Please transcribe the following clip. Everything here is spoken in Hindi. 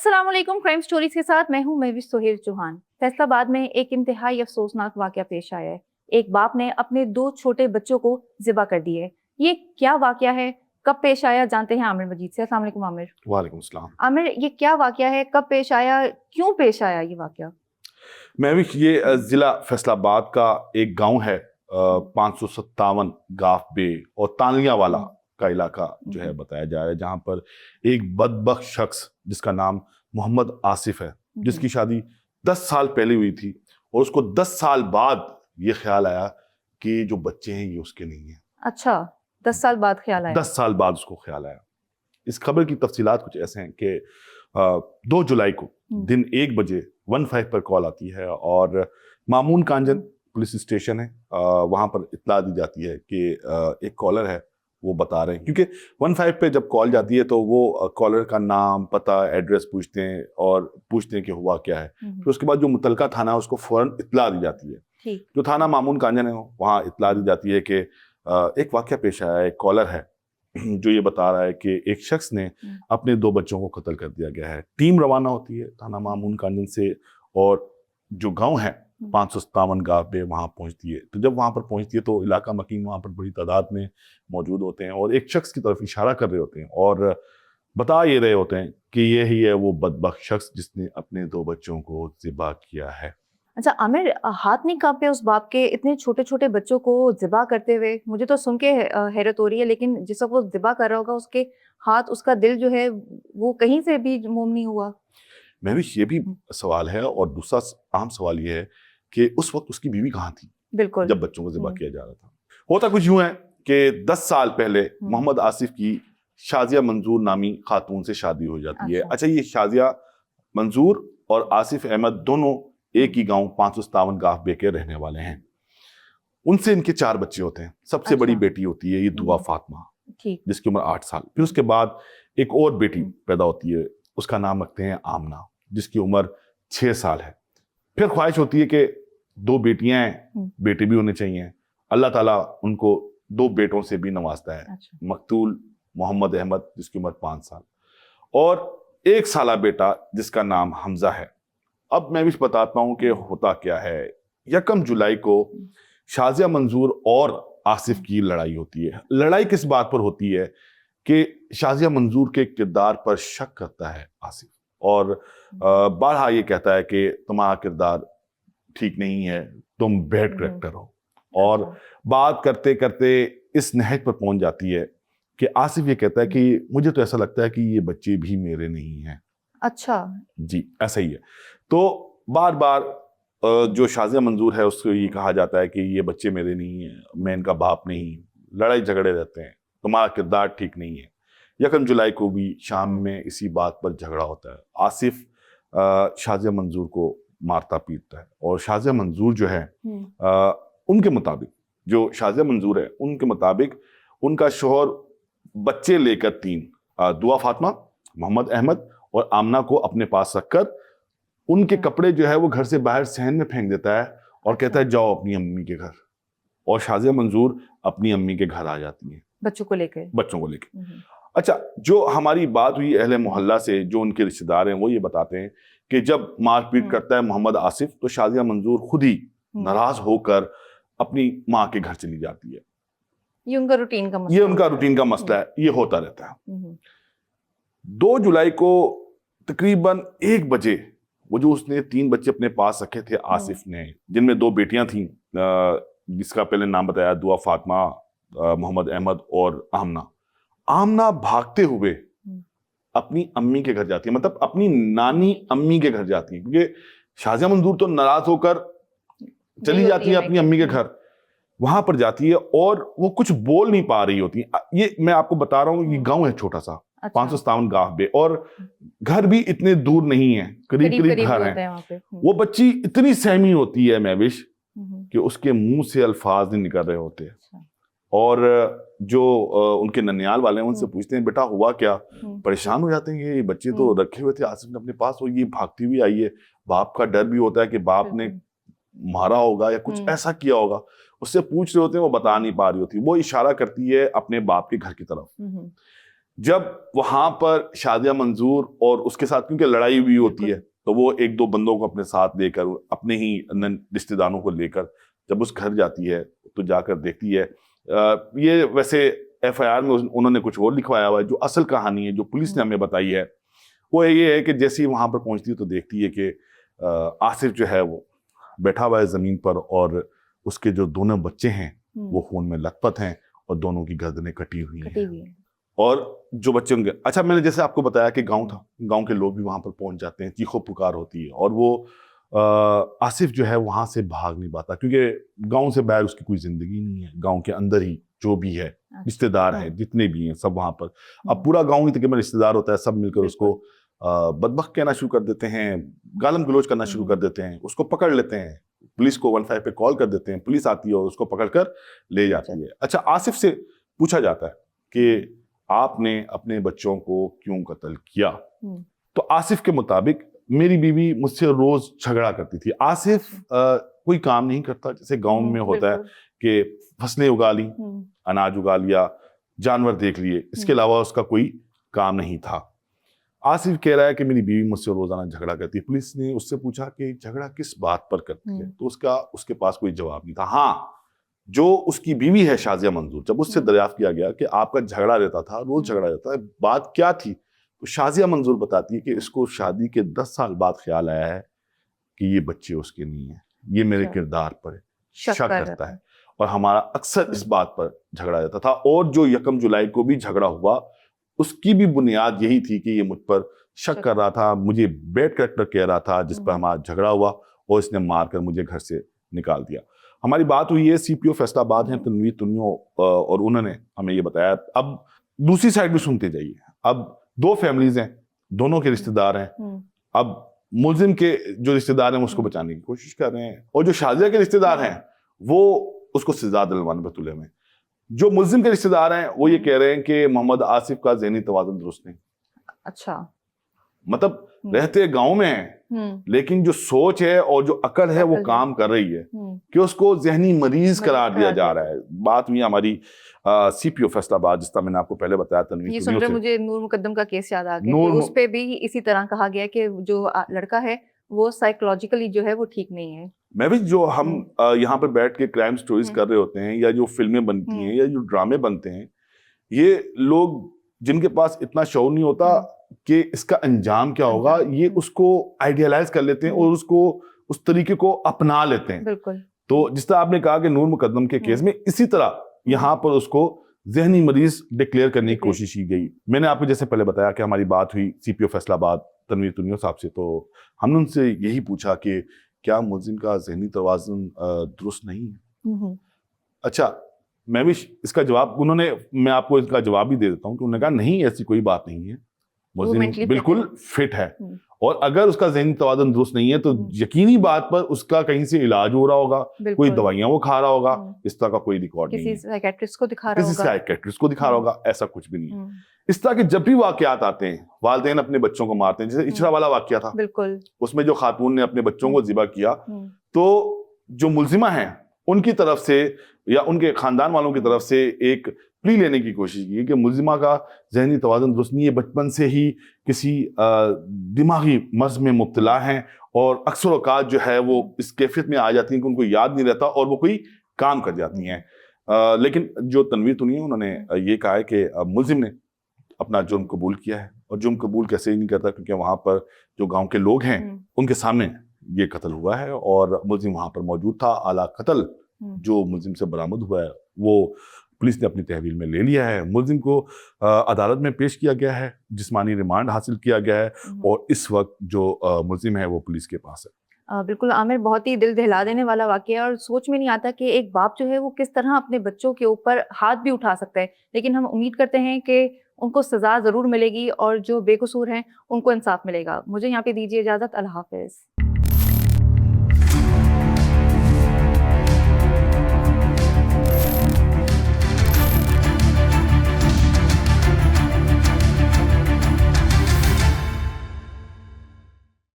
अस्सलाम वालेकुम। क्राइम स्टोरीज के साथ मैं हूं महविश सोहेल चौहान। फैसलाबाद में एक इंतहाई अफसोसनाक वाकया पेश आया है। एक बाप ने अपने दो छोटे बच्चों को ज़िबा कर दिया है। ये क्या वाकया है, कब पेश आया, जानते हैं आमिर मजीद से। अस्सलाम वालेकुम आमिर। वालेकुम अस्सलाम। आमिर, ये क्या वाकया है, कब पेश आया, क्यों पेश आया ये वाकया? मैं भी ये जिला फैसलाबाद का एक गांव है 557 गाफ बे और तानिया वाला का इलाका जो है बताया जा रहा है, जहां पर एक बदबख्त शख्स जिसका नाम मोहम्मद आसिफ है, जिसकी शादी 10 साल पहले हुई थी और उसको 10 साल बाद ये ख्याल आया कि जो बच्चे हैं ये उसके नहीं हैं। अच्छा, 10 साल बाद ख्याल आया? 10 साल बाद उसको ख्याल आया। इस खबर की तफसीलात कुछ ऐसे हैं कि 2 जुलाई को दिन 1 बजे 15 पर कॉल आती है और मामून कांजन पुलिस स्टेशन है, वहां पर इत्तला दी जाती है कि एक कॉलर है, वो बता रहे हैं, क्योंकि 15 पे जब कॉल जाती है तो वो कॉलर का नाम, पता, एड्रेस पूछते हैं और पूछते हैं कि हुआ क्या है। फिर उसके बाद जो मुतलका थाना है उसको फौरन इत्तला दी जाती है। जो थाना मामून कांजन है वहाँ इत्तला दी जाती है कि एक वाकया पेश आया है, एक कॉलर है जो ये बता रहा है कि एक शख्स ने अपने 2 बच्चों को कत्ल कर दिया गया है। टीम रवाना होती है थाना मामून कांजन से और जो गांव है 557 गांव पे वहां पहुंचती है। तो जब वहां पर पहुंचती है तो इलाका मकीन वहां पर बड़ी तादाद में मौजूद होते हैं और एक शख्स की तरफ इशारा कर रहे होते हैं और बता ये रहे होते हैं कि ये ही है वो बदबख्त शख्स जिसने अपने 2 बच्चों को ज़िबा किया है। अच्छा आमिर, हाथ नहीं कांपे उस बाप के इतने छोटे छोटे बच्चों को ज़िबा करते हुए? मुझे तो सुन के हैरत हो रही है, लेकिन जिस वक्त वो ज़िबा कर रहा होगा उसके हाथ, उसका दिल जो है वो कहीं से भी मोम नहीं हुआ। मैं भी ये भी सवाल है और दूसरा अहम सवाल ये है कि उस वक्त उसकी बीवी कहाँ थी बिल्कुल, जब बच्चों को ज़िबा किया जा रहा था। होता कुछ यूं है कि 10 साल पहले मोहम्मद आसिफ की शाजिया मंजूर नामी खातून से शादी हो जाती है। अच्छा, ये शाजिया मंजूर और आसिफ अहमद दोनों एक ही गांव 557 गाफ बे के रहने वाले हैं। उनसे इनके 4 बच्चे होते हैं। सबसे बड़ी बेटी होती है ये दुआ फातिमा, जिसकी उम्र 8 साल। फिर उसके बाद एक और बेटी पैदा होती है, उसका नाम रखते हैं आमना, जिसकी उम्र 6 साल है। फिर ख्वाहिश होती है कि 2 बेटियां हैं, बेटे भी होने चाहिए। अल्लाह ताला उनको 2 बेटों से भी नवाजता है। मकतूल मोहम्मद अहमद जिसकी उम्र 5 साल और 1 साला बेटा जिसका नाम हमजा है। अब मैं भी बताता हूं कि होता क्या है। 1 जुलाई को शाजिया मंजूर और आसिफ की लड़ाई होती है। लड़ाई किस बात पर होती है कि शाजिया मंजूर के किरदार पर शक करता है आसिफ और बारहा ये कहता है कि तुम्हारा किरदार ठीक नहीं है, तुम बैड करैक्टर हो। और बात करते करते इस नहज पर पहुंच जाती है कि आसिफ ये कहता है कि मुझे तो ऐसा लगता है कि ये बच्चे भी मेरे नहीं हैं। अच्छा जी, ऐसा ही है। तो बार बार जो शाजिया मंजूर है उसको ये कहा जाता है कि ये बच्चे मेरे नहीं हैं, मैं इनका बाप नहीं। लड़ाई झगड़े रहते हैं, तुम्हारा किरदार ठीक नहीं है। 1 जुलाई को भी शाम में इसी बात पर झगड़ा होता है। आसिफ शाजिया मंजूर को मारता पीटता है और शाजिया मंजूर जो है उनके मुताबिक, जो शाजिया मंजूर है उनके मुताबिक उनका शोहर बच्चे लेकर 3 दुआ फातिमा, मोहम्मद अहमद और आमना को अपने पास रखकर उनके कपड़े जो है वो घर से बाहर सहन में फेंक देता है और कहता है जाओ अपनी अम्मी के घर। और शाजिया मंजूर अपनी अम्मी के घर आ जाती है बच्चों को लेकर। अच्छा, जो हमारी बात हुई अहले मोहल्ला से, जो उनके रिश्तेदार हैं, वो ये बताते हैं कि जब मारपीट करता है मोहम्मद आसिफ तो शाजिया मंजूर खुद ही नाराज होकर अपनी माँ के घर चली जाती है। ये उनका रूटीन का मसला है, ये होता रहता है। 2 जुलाई को तकरीबन 1 बजे वो जो उसने 3 बच्चे अपने पास रखे थे आसिफ ने, जिनमें 2 बेटियां थीं, जिसका पहले नाम बताया दुआ फातिमा, मोहम्मद अहमद और आमना भागते हुए अपनी अम्मी के घर जाती है, मतलब अपनी नानी अम्मी के घर जाती है, क्योंकि शाजिया मंजूर तो नाराज होकर चली जाती है अपनी अम्मी के घर। वहां पर जाती है और वो कुछ बोल नहीं पा रही होती। ये मैं आपको बता रहा हूँ, ये गांव है छोटा सा, 557 गांव बे, और घर भी इतने दूर नहीं है, करीब करीब घर हैं। वो बच्ची इतनी सहमी होती है महविश कि उसके मुंह से अल्फाज नहीं निकल रहे होते। और जो उनके ननियाल वाले हैं उनसे पूछते हैं बेटा हुआ क्या, परेशान हो जाते हैं। ये बच्चे तो रखे हुए थे आसिफ ने अपने पास, और ये भागती हुई आई है। बाप का डर भी होता है कि बाप ने मारा होगा या कुछ ऐसा किया होगा। उससे पूछ रहे होते हैं, वो बता नहीं पा रही होती। वो इशारा करती है अपने बाप के घर की तरफ। जब वहां पर शादिया मंजूर और उसके साथ क्योंकि लड़ाई हुई होती है, तो वो एक दो बंदों को अपने साथ लेकर, अपने ही रिश्तेदारों को लेकर जब उस घर जाती है तो जाकर देखती है, ये वैसे एफआईआर में उन्होंने कुछ और लिखवाया हुआ है, जो असल कहानी है जो पुलिस ने हमें बताई है वो ये है कि जैसे ही वहां पर पहुंचती है तो देखती है कि आसिफ जो है वो बैठा हुआ है जमीन पर और उसके जो दोनों बच्चे हैं वो खून में लथपथ हैं और दोनों की गर्दनें कटी हुई हैं। और जो बच्चे होंगे, अच्छा मैंने जैसे आपको बताया कि गांव था, गांव के लोग भी वहां पर पहुंच जाते हैं, चीखो पुकार होती है और वो आसिफ जो है वहां से भाग नहीं पाता क्योंकि गांव से बाहर उसकी कोई जिंदगी नहीं है, गांव के अंदर ही जो भी है रिश्तेदार हैं जितने भी हैं सब वहां पर। अब पूरा गांव ही तकरीबन रिश्तेदार होता है, सब मिलकर उसको बदबख्त कहना शुरू कर देते हैं, गालम गलोच करना शुरू कर देते हैं, उसको पकड़ लेते हैं, पुलिस को 15 पे कॉल कर देते हैं, पुलिस आती है और उसको पकड़कर ले जाती है। अच्छा, आसिफ से पूछा जाता है कि आपने अपने बच्चों को क्यों कत्ल किया, तो आसिफ के मुताबिक मेरी बीवी मुझसे रोज झगड़ा करती थी। आसिफ कोई काम नहीं करता, जैसे गांव में होता है कि फसलें उगा ली, अनाज उगा लिया, जानवर देख लिए, इसके अलावा उसका कोई काम नहीं था। आसिफ कह रहा है कि मेरी बीवी मुझसे रोजाना झगड़ा करती है। पुलिस ने उससे पूछा कि झगड़ा किस बात पर करती है, तो उसके पास कोई जवाब नहीं था। हाँ, जो उसकी बीवी है शाजिया मंजूर, जब उससे दरियाफ्त किया गया कि आपका झगड़ा रहता था, रोज झगड़ा रहता है, बात क्या थी, तो शाजिया मंजूर बताती है कि इसको शादी के 10 साल बाद ख्याल आया है कि ये बच्चे उसके नहीं है, ये मेरे किरदार पर शक करता है और हमारा अक्सर इस बात पर झगड़ा रहता था। और जो 1 जुलाई को भी झगड़ा हुआ उसकी भी बुनियाद यही थी कि ये मुझ पर शक कर रहा था, मुझे बैड कैरेक्टर कह रहा था, जिस पर हमारा झगड़ा हुआ और इसने मारकर मुझे घर से निकाल दिया। हमारी बात हुई है सीपीओ फैसलाबाद हैं तनवीर तुनियो और उन्होंने हमें ये बताया। अब दूसरी साइड भी सुनते जाइए। अब 2 फैमिलीज हैं, दोनों के रिश्तेदार हैं। अब मुलजिम के जो रिश्तेदार हैं उसको बचाने की कोशिश कर रहे हैं और जो शाजिया के रिश्तेदार हैं वो उसको सजा दिलवाने पर तुले में। जो मुलजिम के रिश्तेदार हैं वो ये कह रहे हैं कि मोहम्मद आसिफ का ज़हनी तवाज़ुन दुरुस्त नहीं। अच्छा, मतलब रहते गांव में है लेकिन जो सोच है और जो अकल है वो काम कर रही है कि उसको ज़हनी मरीज करार दिया जा रहा है। बात हुई हमारी सीपीओ फैसलाबाद, जिसका मैंने आपको पहले बताया तनवीर। ये सुनकर मुझे नूर मुकद्दम का केस याद आ गया कि उस पे भी इसी तरह कहा गया कि जो लड़का है वो साइकोलॉजिकली जो है वो ठीक नहीं है। मैं भी जो हम यहाँ पर बैठ के क्राइम स्टोरीज कर रहे होते हैं या जो फिल्में बनती हैं या जो ड्रामे बनते हैं, ये लोग जिनके पास इतना शौर नहीं होता कि इसका अंजाम क्या होगा, ये उसको आइडियलाइज कर लेते हैं और उसको उस तरीके को अपना लेते हैं। बिल्कुल। तो जिस तरह आपने कहा कि नूर मुकद्दम के केस में इसी तरह यहाँ पर उसको ज़हनी मरीज डिक्लेयर करने की कोशिश की गई। मैंने आपको जैसे पहले बताया कि हमारी बात हुई सीपीओ फैसलाबाद तनवीर तुनियो साहब से, तो हमने उनसे यही पूछा कि क्या मुलजिम का ज़हनी तवाज़ुन दुरुस्त नहीं है। अच्छा, मैं भी इसका जवाब मैं आपको इसका जवाब भी दे देता हूँ कि उन्होंने कहा नहीं, ऐसी कोई बात नहीं है, मुलजिम बिल्कुल फिट है और अगर उसका ज़हनी तवाज़ुन दुरुस्त नहीं है तो यकीनी बात पर उसका कहीं से इलाज हो रहा होगा, कोई दवाइयां वो खा रहा होगा, इस तरह का कोई रिकॉर्ड नहीं है, किसी साइकियाट्रिस्ट को दिखा रहा होगा, ऐसा कुछ भी नहीं है। इस तरह के जब भी वाकयात आते हैं, वालिदैन अपने बच्चों को मारते हैं, जैसे इचरा वाला वाकया था, बिल्कुल उसमें जो खातून ने अपने बच्चों को ज़िबा किया, तो जो मुलजिमा है उनकी तरफ से या उनके खानदान वालों की तरफ से एक प्ली लेने की कोशिश की कि मुलजिमा का ज़हनी तवाज़ुन दुरुस्त नहीं है, बचपन से ही किसी दिमागी मर्ज में मुब्तला हैं और अक्सर औकात जो है वो इस कैफियत में आ जाती हैं कि उनको याद नहीं रहता और वो कोई काम कर जाती हैं। लेकिन जो तनवीर तुनियो उन्होंने ये कहा है कि मुलजिम ने अपना जुर्म कबूल किया है और जुर्म कबूल कैसे ही नहीं करता, क्योंकि वहाँ पर जो गाँव के लोग हैं उनके सामने ये कत्ल हुआ है और मुलजिम वहाँ पर मौजूद था। आला कत्ल जो मुलजिम से बरामद हुआ है वो पुलिस ने अपनी तहवील में ले लिया है। मुलजिम को अदालत में पेश किया गया है, जिस्मानी रिमांड हासिल किया गया है और इस वक्त जो मुलजिम है वो पुलिस के पास है। बिल्कुल आमिर, बहुत ही दिल दहला देने वाला वाकया और सोच में नहीं आता कि एक बाप जो है वो किस तरह अपने बच्चों के ऊपर हाथ भी उठा सकता है। लेकिन हम उम्मीद करते हैं कि उनको सजा ज़रूर मिलेगी और जो बेकसूर हैं उनको इंसाफ मिलेगा। मुझे यहाँ पे दीजिए इजाज़त। अल्लाह हाफ़िज़।